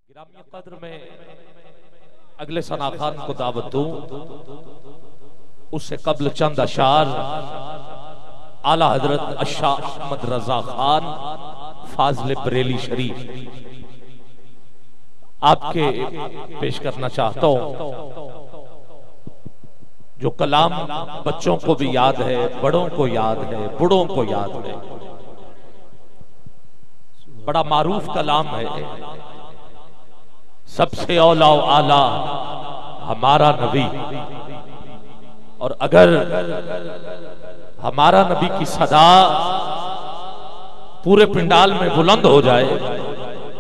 گرامی قدر میں اگلے ثنا خان کو دعوت دوں، اس سے قبل چند اشعار اعلیٰ حضرت الشاہ احمد رضا خان فاضل بریلی شریف آپ کے پیش کرنا چاہتا ہوں، جو کلام بچوں کو بھی یاد ہے، بڑوں کو یاد ہے، بڑوں کو یاد ہے، بڑا معروف کلام ہے۔ سب سے اولا و اعلی ہمارا نبی، اور اگر ہمارا نبی کی صدا پورے پنڈال میں بلند ہو جائے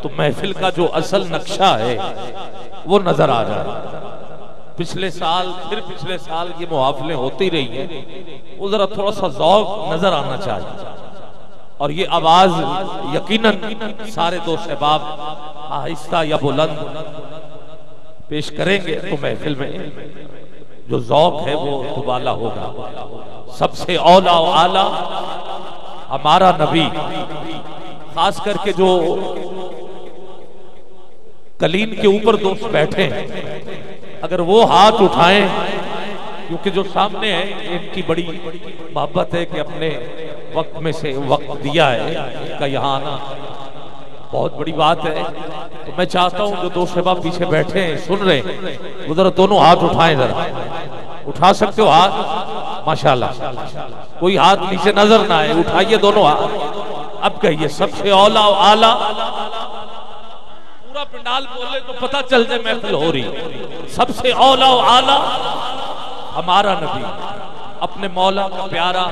تو محفل کا جو اصل نقشہ ہے وہ نظر آ جائے۔ پچھلے سال پھر پچھلے سال یہ محافلیں ہوتی رہی ہیں، وہ ذرا تھوڑا سا ذوق نظر آنا چاہیے، اور یہ آواز یقیناً سارے دوست احباب آہستہ یا بلند پیش کریں گے تو محفل میں جو ذوق ہے وہ دوبالا ہوگا۔ سب سے اولا و اعلی ہمارا نبی، خاص کر کے جو کلین کے اوپر دوست بیٹھے ہیں، اگر وہ ہاتھ اٹھائیں، کیونکہ جو سامنے ہیں ان کی بڑی محبت ہے کہ اپنے وقت میں سے وقت دیا ہے، ان کا یہاں آنا بہت بڑی بات ہے، تو میں چاہتا ہوں جو دو شباب پیچھے بیٹھے ہیں سن رہے ہیں، وہ ذرا دونوں ہاتھ اٹھائیں، ذرا اٹھا سکتے ہو ہاتھ؟ ماشاءاللہ، کوئی ہاتھ نیچے نظر نہ آئے، اٹھائیے دونوں ہاتھ۔ اب کہیے سب سے اولا و اعلی، پورا پنڈال بولے تو پتہ چل جائے محفل ہو رہی۔ سب سے اولا و اعلی ہمارا نبی، اپنے مولا کا پیارا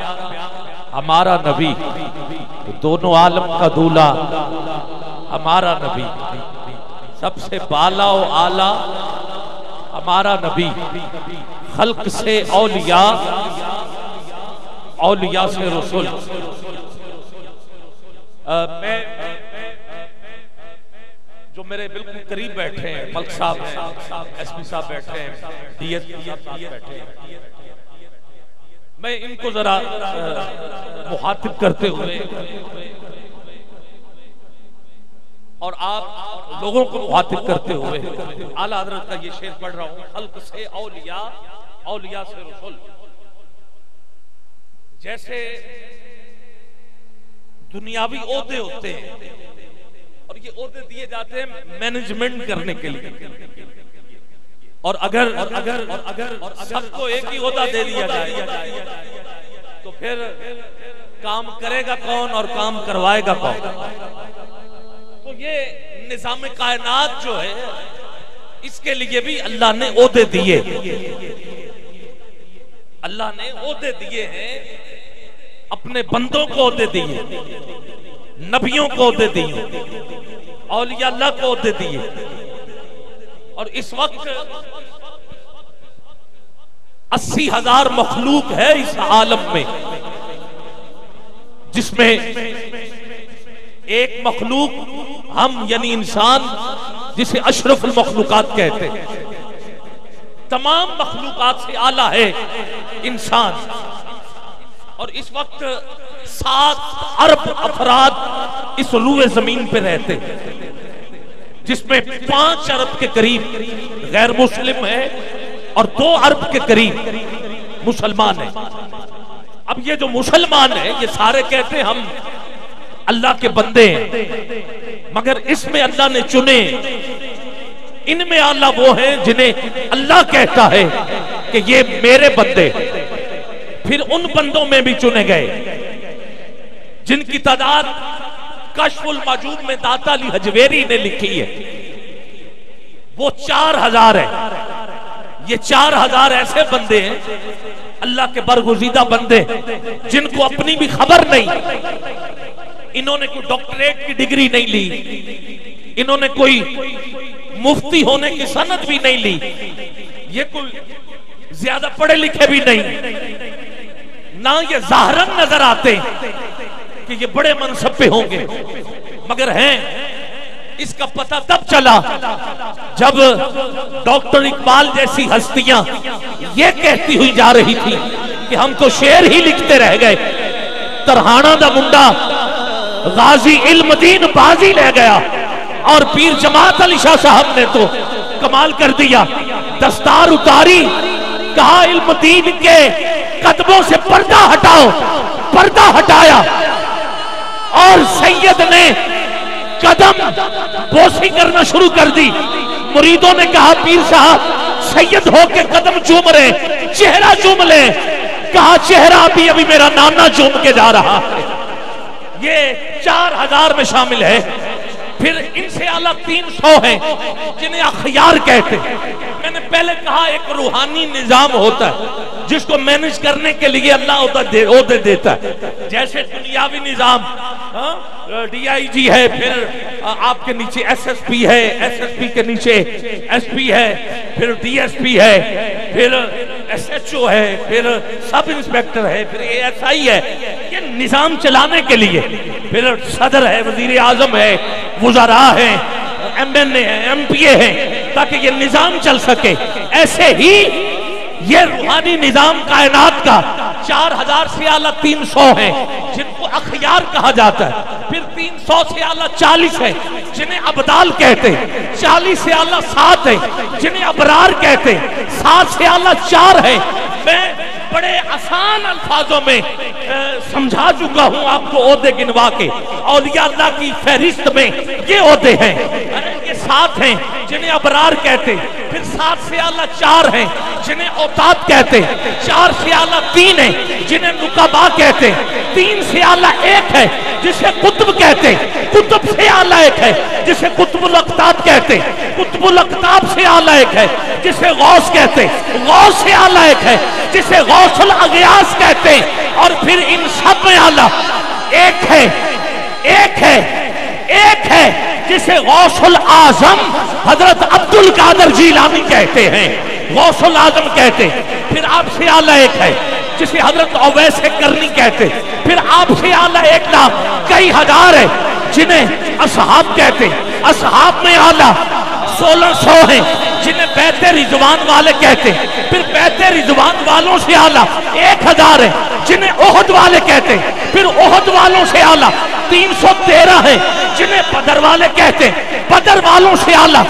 ہمارا نبی، دونوں عالم کا دولہ ہمارا نبی، سب سے بالا و اعلی ہمارا نبی، خلق سے اولیاء، اولیاء سے رسول۔ میں جو میرے بالکل قریب بیٹھے ہیں، ملک صاحب ہیں، ایس پی صاحب بیٹھے ہیں، ڈی ایس پی صاحب بیٹھے ہیں، میں ان کو ذرا مخاطب کرتے ہوئے اور آپ لوگوں کو مخاطب کرتے ہوئے اعلیٰ حضرت کا یہ شعر پڑھ رہا ہوں، خلق سے اولیاء، اولیاء سے رسول۔ جیسے دنیاوی عہدے ہوتے ہیں، اور یہ عہدے دیے جاتے ہیں مینجمنٹ کرنے کے لیے، اور اگر سب کو ایک ہی عہدہ دے دیا جائے تو پھر کام کرے گا کون اور کام کروائے گا کون؟ تو یہ نظام کائنات جو ہے، اس کے لیے بھی اللہ نے عہدے دیے، اللہ نے عہدے دیے ہیں، اپنے بندوں کو عہدے دیے، نبیوں کو عہدے دیے، اولیاء اللہ کو عہدے دیے، اور اس وقت 80,000 مخلوق ہے اس عالم میں، جس میں ایک مخلوق ہم یعنی انسان، جسے اشرف المخلوقات کہتے ہیں، تمام مخلوقات سے اعلیٰ ہے انسان، اور اس وقت 7 ارب افراد اس روئے زمین پہ رہتے ہیں، جس میں 5 ارب کے قریب غیر مسلم ہے اور 2 ارب کے قریب مسلمان ہیں۔ اب یہ جو مسلمان ہیں، یہ سارے کہتے ہیں ہم اللہ کے بندے ہیں، مگر اس میں اللہ نے چنے، ان میں اللہ وہ ہیں جنہیں اللہ کہتا ہے کہ یہ میرے بندے، پھر ان بندوں میں بھی چنے گئے جن کی تعداد کشف المعجوب میں داتا علی حجویری نے لکھی ہے، وہ 4000 ہے۔ یہ 4000 ایسے بندے ہیں، اللہ کے برگزیدہ بندے، جن کو اپنی بھی خبر نہیں، انہوں نے کوئی ڈاکٹریٹ کی ڈگری نہیں لی، انہوں نے کوئی مفتی ہونے کی سند بھی نہیں لی، یہ کوئی زیادہ پڑھے لکھے بھی نہیں، نہ یہ ظاہراً نظر آتے کہ یہ بڑے منصب پہ ہوں گے، مگر ہیں۔ اس کا پتہ تب چلا جب ڈاکٹر اقبال جیسی ہستیاں یہ کہتی ہوئی جا رہی تھی کہ ہم تو شعر ہی لکھتے رہ گئے، ترہانا دا منڈا غازی علم دین بازی لے گیا، اور پیر جماعت علی شاہ صاحب نے تو کمال کر دیا، دستار اتاری، کہا علم دین کے قدموں سے پردہ ہٹاؤ، پردہ ہٹایا، اور سید نے قدم بوسی کرنا شروع کر دی۔ مریدوں نے کہا پیر صاحب سید ہو کے قدم چوم رہے، چہرہ چوم لے، کہا چہرہ ابھی میرا نانا چوم کے جا رہا ہے۔ یہ 4000 میں شامل ہے۔ پھر ان سے اعلیٰ 300 ہیں جنہیں اخیار کہتے ہیں۔ میں نے پہلے کہا ایک روحانی نظام ہوتا ہے جس کو مینج کرنے کے لیے اللہ عہدے دیتا ہے، جیسے دنیاوی نظام ڈی آئی جی ہے، پھر آپ کے نیچے ایس ایس پی ہے، ایس ایس پی کے نیچے ایس پی ہے، پھر ڈی ایس پی ہے، پھر ایس ایچ او ہے، پھر سب انسپیکٹر ہے، پھر اے ایس آئی ہے۔ یہ نظام چلانے کے لیے پھر صدر ہے، وزیر اعظم ہے، وزراء ہیں، ایم این اے ہیں، ایم پی اے ہیں، تاکہ یہ نظام چل سکے۔ ایسے ہی یہ روحانی نظام کائنات کا 4000 سے اعلیٰ 300 ہیں جن کو اخیار کہا جاتا ہے، پھر 300 سے اعلیٰ 40 ہیں جنہیں ابدال کہتے ہیں، 40 سے اعلیٰ 7 ہیں جنہیں ابرار کہتے ہیں، 7 سے اعلیٰ 4 ہیں۔ میں بڑے آسان الفاظوں میں سمجھا چکا ہوں آپ کو عہدے گنوا کے۔ اولیاء اللہ کی فہرست میں یہ عہدے ہیں، یہ 7 ہیں جنہیں ابرار کہتے ہیں، پھر 7 سے اعلیٰ 4 ہیں جنہیں اوتاد کہتے ہیں، 4 سے اعلیٰ 3 ہیں جنہیں نقبا کہتے ہیں، 3 سے اعلیٰ 1 ہے جسے قطب کہتے ہیں، قطب سے اعلیٰ 1 ہے جسے قطب الاقطاب کہتے ہیں، قطب الاقطاب سے اعلیٰ 1 ہے جسے غوث کہتے ہیں، غوث سے اعلیٰ 1 ہے جسے غوث الاغیاث کہتے ہیں، اور پھر ان سب میں اعلیٰ ایک ہے جسے غوث الاعظم حضرت عبد القادر جیلانی کہتے ہیں، غوث الاعظم کہتے ہیں۔ پھر آپ سے اعلیٰ 1 ہے جسے حضرت اویس کرنی کہتے ہیں، پھر آپ سے اعلیٰ 1,00,000 کئی ہزار ہے جنہیں اصحاب کہتے ہیں، اصحاب میں اعلیٰ 1600 ہیں جنہیں بیت رضوان والے کہتے ہیں، پھر بیت رضوان والوں سے اعلیٰ 1000 ہیں جنہیں احد والے کہتے ہیں، پھر احد والوں سے اعلیٰ 313 ہیں جنہیں بدر والے کہتے ہیں، بدر والوں سے اعلیٰ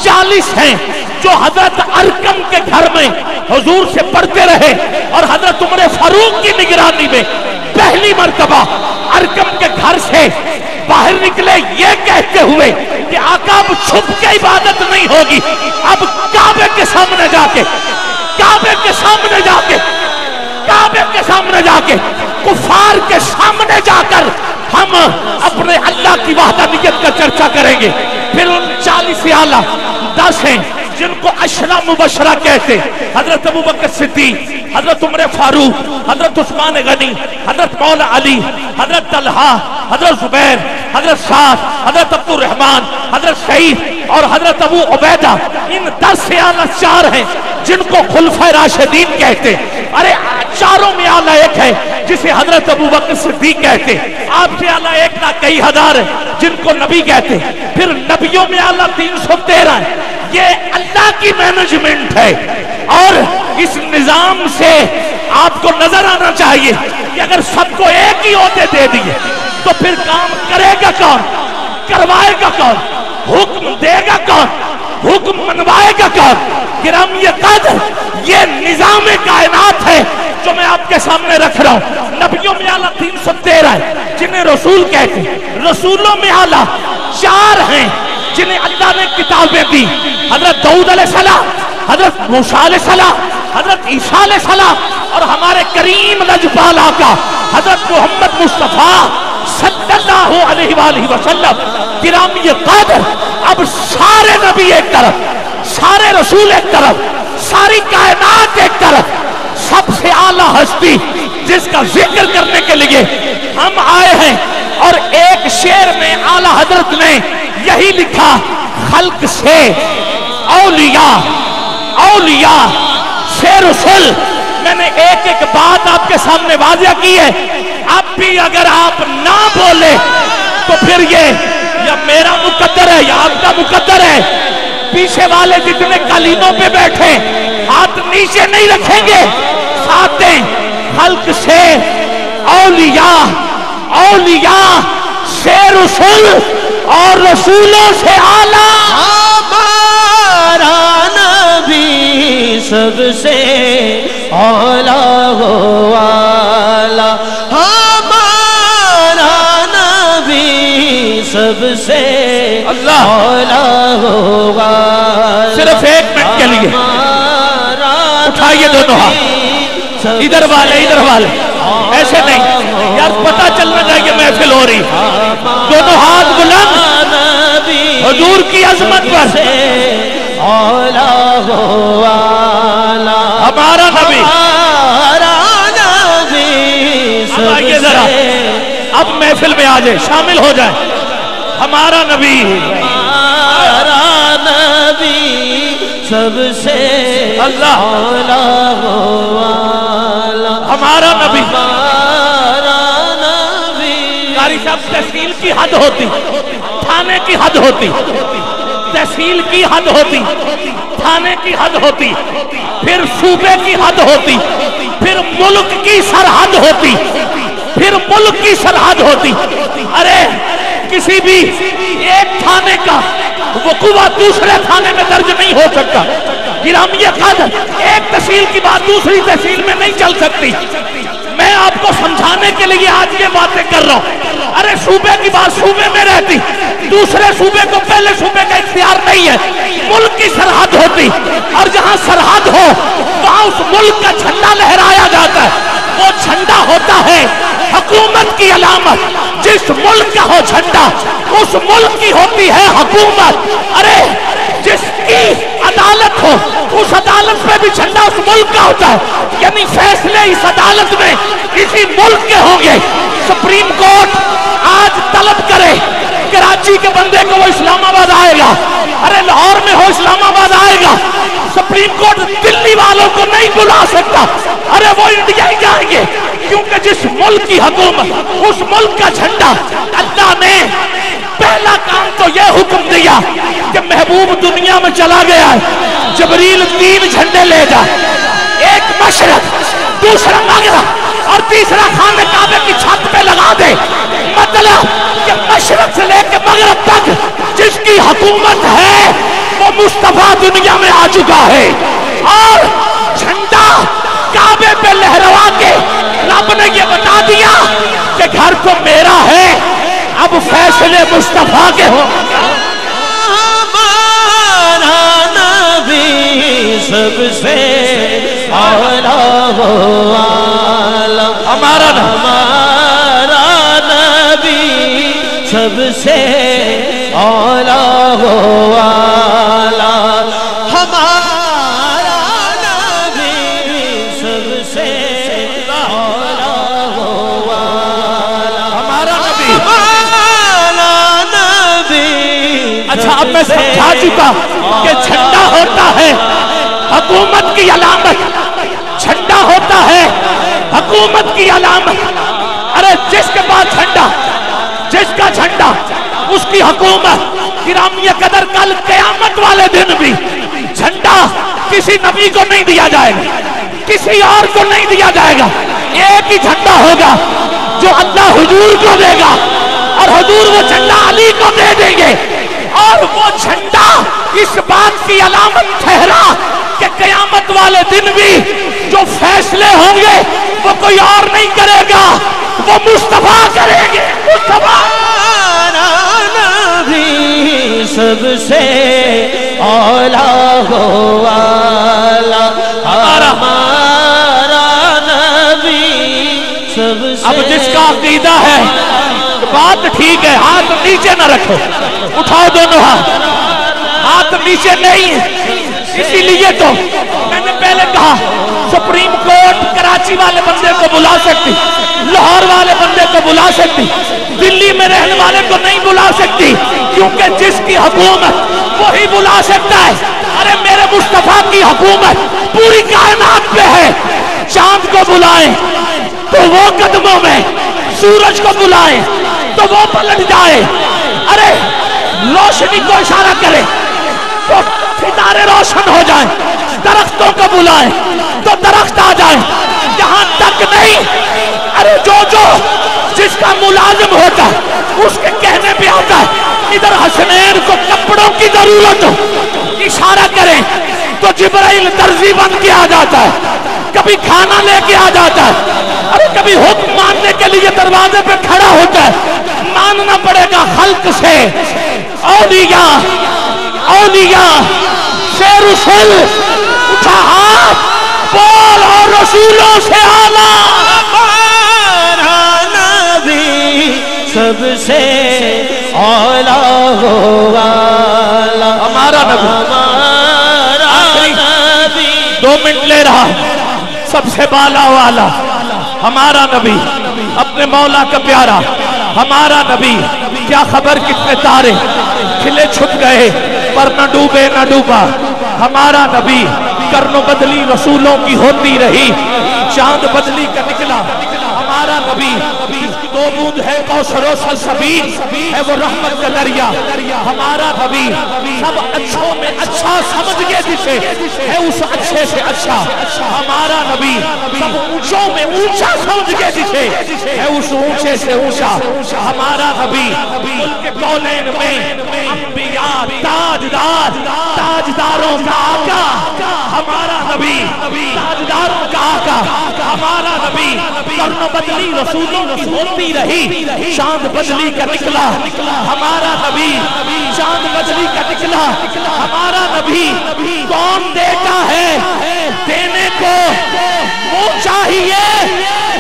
40 ہیں جو حضرت ارکم کے گھر میں حضور سے پڑھتے رہے، اور حضرت عمر فاروق کی نگرانی میں پہلی مرتبہ ارکم کے گھر سے باہر نکلے یہ کہتے ہوئے کہ آقا اب چھپ کے عبادت نہیں ہوگی، اب کعبے کے سامنے جا کے کفار کے سامنے جا کر ہم اپنے اللہ کی وحدانیت کا چرچا کریں گے۔ پھر ان 40 سے اعلیٰ 10 ہیں جن کو عشرہ مبشرہ کہتے، حضرت ابوبکر صدیق، حضرت عمر فاروق، حضرت عثمان غنی، حضرت مولا علی، حضرت طلحہ، حضرت زبیر، حضرت سعد، حضرت عبد الرحمن، حضرت سعید اور حضرت ابو عبیدہ۔ ان 10 سے اعلیٰ 4 ہیں جن کو خلفائے راشدین کہتے۔ ارے چاروں میں اعلیٰ 1 ہے جسے حضرت ابوبکر صدیق کہتے، آپ سے اعلیٰ 1,00,000 کئی ہزار ہیں جن کو نبی کہتے، پھر نبیوں میں اعلیٰ 313 ہیں۔ یہ اللہ کی مینجمنٹ ہے، اور اس نظام سے آپ کو نظر آنا چاہیے کہ اگر سب کو ایک ہی عہدے دے دیے تو پھر کام کرے گا کون، کروائے گا کون، حکم دے گا کون، حکم منوائے گا کون۔ گرامی قدر یہ نظام کائنات ہے جو میں آپ کے سامنے رکھ رہا ہوں۔ نبیوں میں اعلیٰ 313 ہے جنہیں رسول کہتے ہیں، رسولوں میں اعلیٰ 4 ہیں جنہیں اللہ نے کتابیں دی، حضرت داؤد علیہ السلام، حضرت موسیٰ علیہ السلام، حضرت عیسیٰ علیہ السلام، اور ہمارے کریم لجپال آقا حضرت محمد مصطفیٰ صلی اللہ علیہ وآلہ وسلم۔ گرامی قدر اب سارے نبی ایک طرف، سارے رسول ایک طرف، ساری کائنات ایک طرف، سب سے اعلیٰ ہستی جس کا ذکر کرنے کے لیے ہم آئے ہیں۔ اور ایک شعر میں اعلیٰ حضرت نے یہی لکھا، خلق سے اولیاء سے رسول۔ میں نے ایک بات آپ کے سامنے واضح کی ہے، اب بھی اگر آپ نہ بولے تو پھر یہ یا میرا مقدر ہے یا آپ کا مقدر ہے۔ پیچھے والے جتنے قالینوں پہ بیٹھے ہاتھ نیچے نہیں رکھیں گے، ساتھ دیں، خلق سے اولیاء سے رسول۔ اور رسولوں سے اعلیٰ ہمارا نبی سب سے اعلیٰ ہو والا، ہمارا نبی سب سے اعلیٰ ہو والا۔ صرف ایک منٹ کے لیے اٹھائیے دونوں ہاتھ، ادھر والے ادھر والے، ایسے نہیں یار، پتہ چلنا چاہیے محفل ہو رہی، دونوں ہاتھ بلند حضور کی عظمت پر۔ ہمارا نبی، اب آئیے ذرا، اب محفل میں آ جائے، شامل ہو جائے۔ ہمارا نبی، ہمارا نبی سب سے اللہ، ہمارا نبی، قاری صاحب تحصیل کی حد ہوتی، تھانے کی حد ہوتی، تحصیل کی حد ہوتی، تھانے کی حد ہوتی، پھر صوبے کی حد ہوتی، پھر ملک کی سرحد ہوتی، پھر ملک کی سرحد ہوتی۔ ارے کسی بھی ایک تھانے کا وقوع دوسرے تھانے میں درج نہیں ہو سکتا۔ گرامی قدر، ایک تحصیل کی بات دوسری تحصیل میں نہیں چل سکتی۔ میں آپ کو سمجھانے کے لیے آج یہ باتیں کر رہا ہوں۔ ارے صوبے کی بات صوبے میں رہتی، دوسرے صوبے کو پہلے صوبے کا اختیار نہیں ہے، ملک کی سرحد ہوتی، اور جہاں سرحد ہو وہاں اس ملک کا جھنڈا لہرایا جاتا ہے۔ وہ جھنڈا ہوتا ہے حکومت کی علامت۔ جس ملک کا ہو جھنڈا اس ملک کی ہوتی ہے حکومت۔ ارے جس کی عدالت ہو اس عدالت پہ بھی جھنڈا اس ملک کا ہوتا ہے، یعنی فیصلے اس عدالت میں اسی ملک کے ہوں گے۔ سپریم کورٹ آج طلب کرے کراچی کے بندے کو وہ اسلام آباد آئے گا، ارے لاہور میں ہو اسلام آباد آئے گا۔ سپریم کورٹ دلی والوں کو نہیں بلا سکتا، ارے وہ انڈیا ہی جائیں گے، کیونکہ جس ملک کی حکومت اس ملک کا جھنڈا۔ اللہ نے پہلا کام تو یہ حکم دیا کہ محبوب دنیا میں چلا گیا ہے، جبریل 3 جھنڈے لے جا، ایک مشرق، دوسرا مغرب اور تیسرا خانہ کعبے کی چھت پہ لگا دے۔ مطلب کہ مشرق سے لے کے مغرب تک جس کی حکومت ہے وہ مصطفیٰ دنیا میں آ چکا ہے، اور جھنڈا کعبے پہ لہروا کے رب نے یہ بتا دیا کہ گھر تو میرا ہے، اب فیصلے مصطفیٰ کے ہو۔ ہمارا نبی سب سے اعلیٰ ہو والا، ہمارا نبی سب سے اعلیٰ ہو والا، ہمارا نبی سب سے اعلیٰ ہو والا، ہمارا نبی۔ اچھا اب میں سمجھا چکا کہ جھنڈا ہوتا ہے حکومت کی علامت، جھنڈا ہوتا ہے حکومت کی علامت۔ ارے جس کے پاس جھنڈا، جس کا جھنڈا اس کی حکومت۔ گرامی قدر کل قیامت والے دن بھی جھنڈا کسی نبی کو نہیں دیا جائے گا، کسی اور کو نہیں دیا جائے گا، ایک ہی جھنڈا ہوگا جو اللہ حضور کو دے گا، اور حضور وہ جھنڈا علی کو دے دیں گے۔ اور وہ جھنڈا اس بات کی علامت ٹھہرا کہ قیامت والے دن بھی جو فیصلے ہوں گے وہ کوئی اور نہیں کرے گا، وہ مصطفیٰ کریں گے۔ مصطفیٰ نبی سب سے اعلیٰ ہو والا، ہمارا نبی سب سے۔ اب جس کا عقیدہ ہے بات ٹھیک ہے، ہاتھ نیچے نہ رکھو، اٹھاؤ دونوں ہاتھ، ہاتھ نیچے نہیں۔ اسی لیے تو میں نے پہلے کہا سپریم کورٹ کراچی والے بندے کو بلا سکتی، لاہور والے بندے کو بلا سکتی، دلی میں رہنے والے کو نہیں بلا سکتی، کیونکہ جس کی حکومت وہی بلا سکتا ہے۔ ارے میرے مصطفیٰ کی حکومت پوری کائنات پہ ہے، چاند کو بلائیں تو وہ قدموں میں، سورج کو بلائیں تو وہ پلٹ جائے، ارے روشنی کو اشارہ کرے تو ستارے روشن ہو جائیں، درختوں کو بلائیں تو درخت آ جائیں، یہاں تک نہیں، ارے جو جس کا ملازم ہوتا ہے اس کے کہنے پہ آتا ہے ادھر حسنین کو کپڑوں کی ضرورت، اشارہ کریں تو جبرائیل درزی بن کے آ جاتا ہے، کبھی کھانا لے کے آ جاتا ہے، اور کبھی حکم ماننے کے لیے دروازے پہ کھڑا ہوتا ہے۔ ماننا پڑے گا خلق سے، اولیاء سے رسول، اٹھا ہاتھ بول اور رسولوں سے اعلیٰ ہمارا نبی سب سے اعلیٰ والا، ہمارا نبی 2 منٹ لے رہا، سب سے بالا والا ہمارا نبی، اپنے مولا کا پیارا ہمارا نبی۔ کیا خبر کتنے تارے کھلے چھپ گئے پر نہ ڈوبے نہ ڈوبا، ہمارا نبی۔ کرن و بدلی رسولوں کی ہوتی رہی، چاند بدلی کا نکلا ہمارا نبی۔ جس کی 2 بوند ہے کوثر و سلسبیل، ہے وہ رحمت کا دریا ہمارا نبی۔ سب اچھوں میں اچھا سمجھ گئے جسے، ہے اس اچھے سے اچھا ہمارا نبی۔ سب اونچوں میں اونچا سمجھ گئے جسے، ہے اس اونچے سے اونچا ہمارا نبی۔ ملک کونین میں انبیاء تاجداروں کا آقا ہمارا نبی، تاجداروں کا آقا ہمارا نبی۔ کرن و بدلی رسولوں کی ہوتی رہی، چاند بدلی کا نکلا ہمارا نبی، چاند بدلی کا نکلا ہمارا نبی۔ کون دیتا ہے دینے کو منہ چاہیے،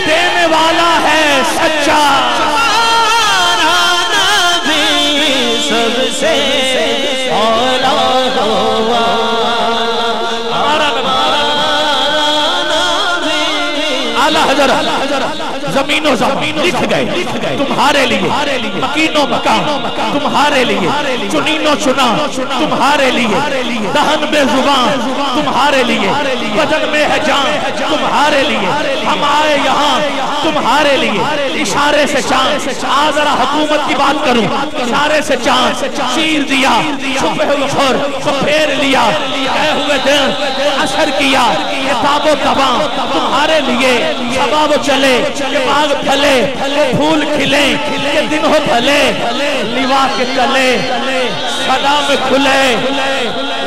دینے والا ہے سچا ہمارا نبی سب سے اعلیٰ والا، ہمارا اعلیٰ حضرت زمین و زمین لکھ گئے تمہارے لیے، مکین و مکان تمہارے لیے، چنین و چنا تمہارے لیے، دہن بے زبان تمہارے لیے، بدن میں ہے جان تمہارے لیے۔ ہم آئے یہاں تمہارے لیے، اشارے سے چاند ذرا حکومت کی بات کروں، اشارے سے چاند چیر دیا، چھپے ہوئے خور کو پھیر لیا، گئے ہوئے دن اثر کیا، کتاب و تباں تمہارے لیے، سباب چلے باغ پھلے پھول کھلے، یہ دن ہو بھلے لیوا کے تلے صدا میں کھلے،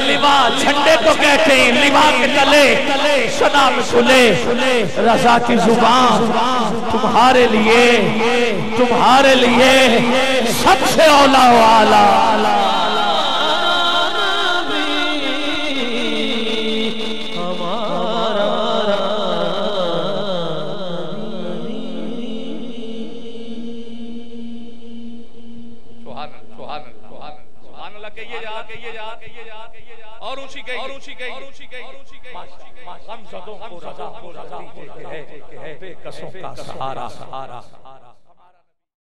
لیوا جھنڈے کو کہتے ہیں، لیوا کے تلے صدا میں کھلے، رضا کی زبان تمہارے لیے سب سے اولا والا اور اونچی گئی غم زدوں کو رضا دیجئے کہ ہے بے کسوں کا سہارا